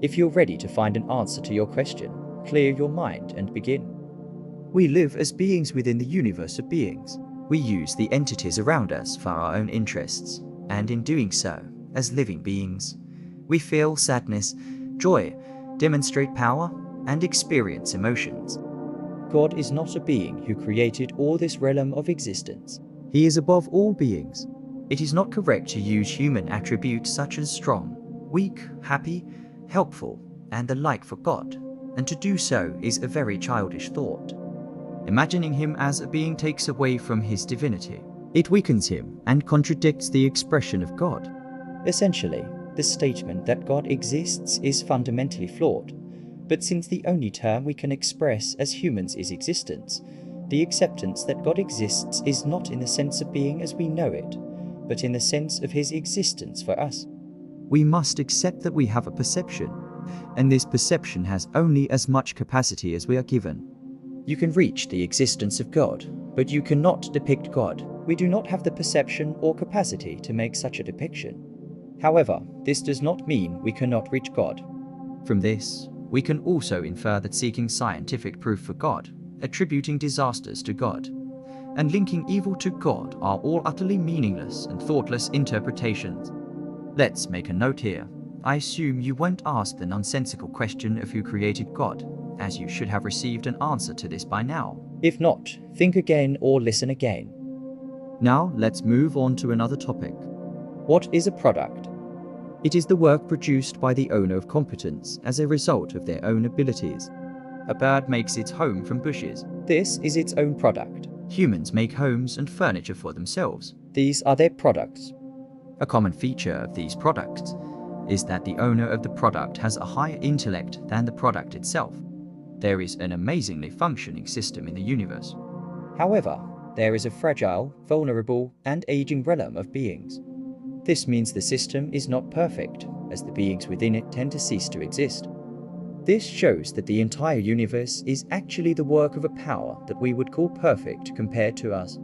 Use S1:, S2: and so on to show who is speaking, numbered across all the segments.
S1: If you're ready to find an answer to your question, clear your mind and begin.
S2: We live as beings within the universe of beings. We use the entities around us for our own interests, and in doing so, as living beings, we feel sadness, joy, demonstrate power, and experience emotions.
S1: God is not a being who created all this realm of existence.
S2: He is above all beings. It is not correct to use human attributes such as strong, weak, happy, helpful, and the like for God, and to do so is a very childish thought. Imagining him as a being takes away from his divinity. It weakens him and contradicts the expression of God.
S1: Essentially, the statement that God exists is fundamentally flawed, but since the only term we can express as humans is existence, the acceptance that God exists is not in the sense of being as we know it, but in the sense of his existence for us.
S2: We must accept that we have a perception, and this perception has only as much capacity as we are given.
S1: You can reach the existence of God, but you cannot depict God. We do not have the perception or capacity to make such a depiction. However, this does not mean we cannot reach God.
S2: From this, we can also infer that seeking scientific proof for God, attributing disasters to God, and linking evil to God are all utterly meaningless and thoughtless interpretations. Let's make a note here. I assume you won't ask the nonsensical question of who created God, as you should have received an answer to this by now.
S1: If not, think again or listen again.
S2: Now let's move on to another topic.
S1: What is a product?
S2: It is the work produced by the owner of competence as a result of their own abilities. A bird makes its home from bushes.
S1: This is its own product.
S2: Humans make homes and furniture for themselves.
S1: These are their products.
S2: A common feature of these products is that the owner of the product has a higher intellect than the product itself. There is an amazingly functioning system in the universe.
S1: However, there is a fragile, vulnerable, and aging realm of beings. This means the system is not perfect, as the beings within it tend to cease to exist. This shows that the entire universe is actually the work of a power that we would call perfect compared to us.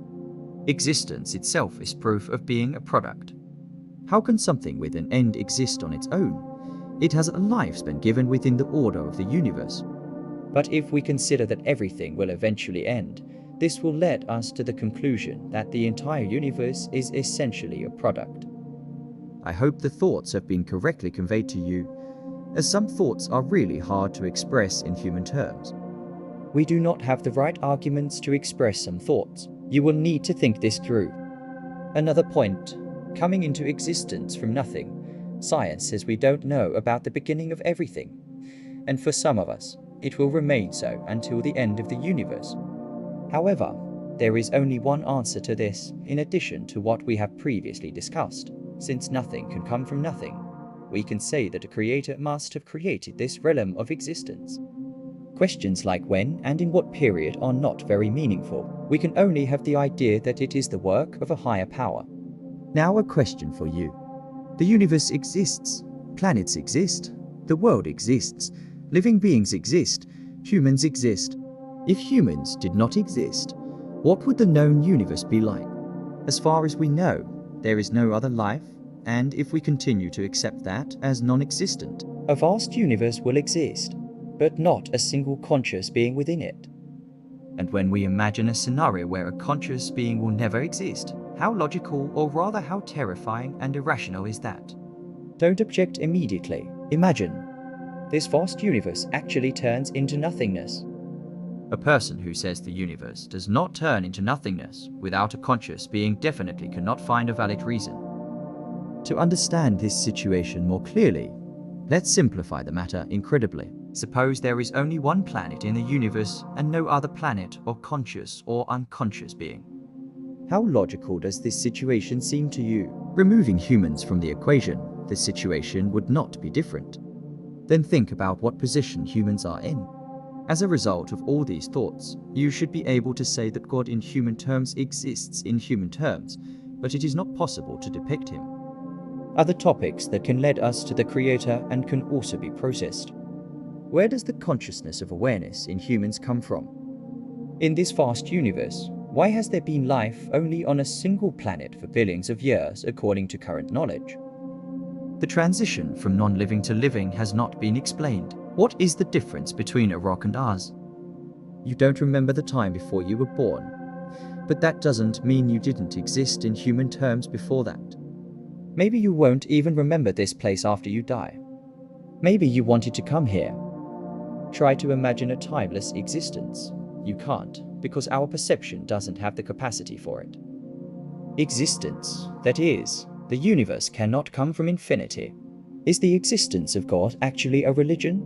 S2: Existence itself is proof of being a product. How can something with an end exist on its own? It has a lifespan given within the order of the universe.
S1: But if we consider that everything will eventually end, this will lead us to the conclusion that the entire universe is essentially a product.
S2: I hope the thoughts have been correctly conveyed to you, as some thoughts are really hard to express in human terms.
S1: We do not have the right arguments to express some thoughts. You will need to think this through. Another point, coming into existence from nothing, science says we don't know about the beginning of everything, and for some of us, it will remain so until the end of the universe. However, there is only one answer to this in addition to what we have previously discussed. Since nothing can come from nothing, we can say that a creator must have created this realm of existence. Questions like when and in what period are not very meaningful. We can only have the idea that it is the work of a higher power.
S2: Now a question for you. The universe exists, planets exist, the world exists, living beings exist, humans exist. If humans did not exist, what would the known universe be like? As far as we know, there is no other life, and if we continue to accept that as non-existent,
S1: a vast universe will exist, but not a single conscious being within it.
S2: And when we imagine a scenario where a conscious being will never exist, how logical, or rather how terrifying and irrational is that?
S1: Don't object immediately. Imagine. This vast universe actually turns into nothingness.
S2: A person who says the universe does not turn into nothingness without a conscious being definitely cannot find a valid reason. To understand this situation more clearly, let's simplify the matter incredibly. Suppose there is only one planet in the universe and no other planet or conscious or unconscious being.
S1: How logical does this situation seem to you?
S2: Removing humans from the equation, the situation would not be different. Then think about what position humans are in. As a result of all these thoughts, you should be able to say that God in human terms exists in human terms, but it is not possible to depict him.
S1: Other topics that can lead us to the Creator and can also be processed. Where does the consciousness of awareness in humans come from? In this vast universe, why has there been life only on a single planet for billions of years according to current knowledge?
S2: The transition from non-living to living has not been explained. What is the difference between a rock and us?
S1: You don't remember the time before you were born, but that doesn't mean you didn't exist in human terms before that. Maybe you won't even remember this place after you die. Maybe you wanted to come here. Try to imagine a timeless existence. You can't, because our perception doesn't have the capacity for it. Existence, that is, the universe cannot come from infinity. Is the existence of God actually a religion?